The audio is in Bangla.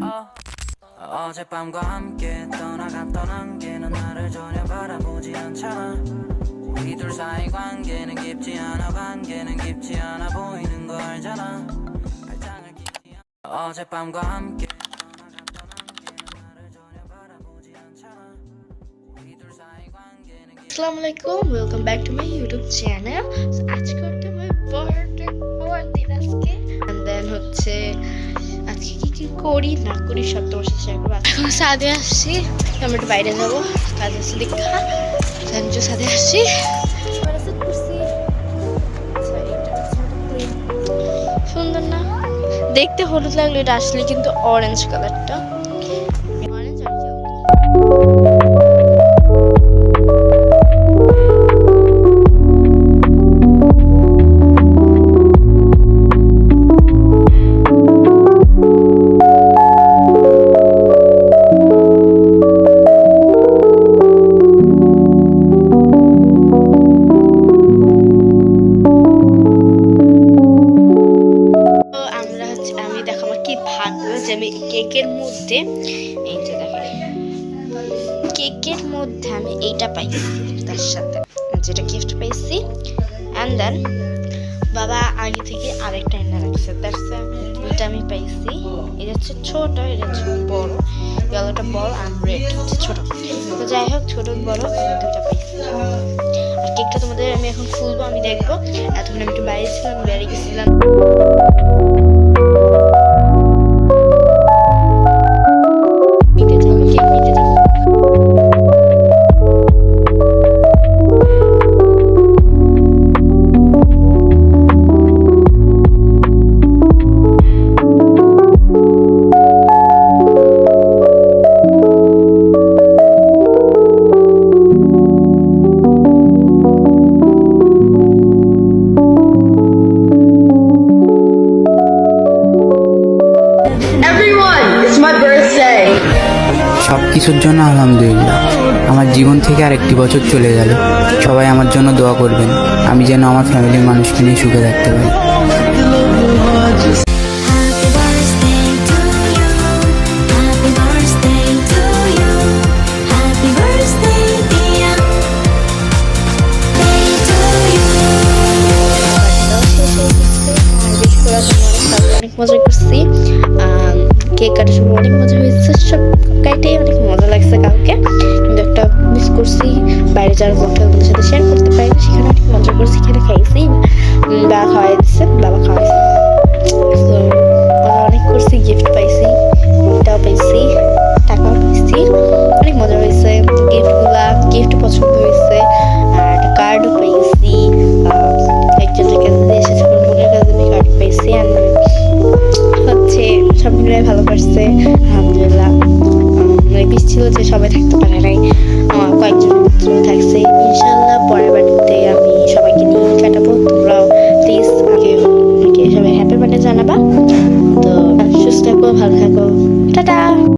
어젯밤과 함께 떠나갔던 안개는 나를 전혀 바라보지 않잖아. 우리 둘 사이 관계는 깊지 않아. 관계는 깊지 않아 보이는 거 알잖아. 발장을 끼지 않아. 어젯밤과 함께 떠나갔던 안개는 나를 전혀 바라보지 않잖아. 우리 둘 사이 관계는 Assalamualaikum, welcome back to my YouTube channel. So আজকে হচ্ছে my birthday, আমার দিন আজকে, and then হচ্ছে আজকে কি করি না করি সব তোমার সাথে শেয়ার করবো। এখন সাদে আসছি, আমি একটু বাইরে যাবো, কাজ আছে দেখা, জানছো সাদে আসছি। সুন্দর না দেখতে, হলুদ লাগলো, এটা আসলে কিন্তু অরেঞ্জ কালারটা, অরেঞ্জ আর আমি কেকের মধ্যে, এই যে দেখেন কেকের মধ্যে আমি এইটা পাইছি তার সাথে, যেটা গিফট পাইছি। অ্যান্ড দেন বাবা আগে থেকে আরেকটা এনে রাখছে, দুইটা আমি পাইছি। এটা হচ্ছে ছোট, এটা হচ্ছে বড়, ইয়েলোটা বড় আর রেড হচ্ছে ছোট। তো যাই হোক, ছোট বড় আমি দুইটা পাইছি। আর কেকটা তোমাদের আমি এখন খুলবো, আমি দেখবো। এতক্ষণ আমি একটু বাইরে ছিলাম, বেড়ে গেছিলাম। সব কিছুর জন্য আলহামদুলিল্লাহ। আমার জীবন থেকে আরেকটি বছর চলে গেল। সবাই আমার জন্য দোয়া করবেন, আমি যেন আমার ফ্যামিলির মানুষকে নিয়ে সুখে থাকতে পারি। অনেক মজা করছি, কেক কাটার সময় অনেক মজা হয়েছে, সব কাইটেই অনেক মজা লাগছে কালকে। কিন্তু একটা মিস করছি, বাইরে যাওয়ার পথে ওদের সাথে শেয়ার করতে পারি, সেখানে অনেক মজা করছি, সেখানে খাইছি, বাবা খাওয়াই দিচ্ছে, বাবা খাওয়াইছে। তো অনেক করছি, গিফট পাইছি, গিফটটাও পাইছি, টাকাও পাইছি, অনেক মজা হয়েছে। গিফট পছন্দ হয়েছে, আর একটা কার্ডও পাইছি, একজনের কাছে দিয়ে এসেছে, আমার বোনের কাছে আমি কার্ড পাইছি। হচ্ছে সব মিলে ভালো পারছে আলহামদুলিল্লাহ। বিশ ছিল যে সবাই থাকতে পারে নাই, কয়েকজন থাকছে। ইনশাল্লাহ পরের বাড়িতে আমি সব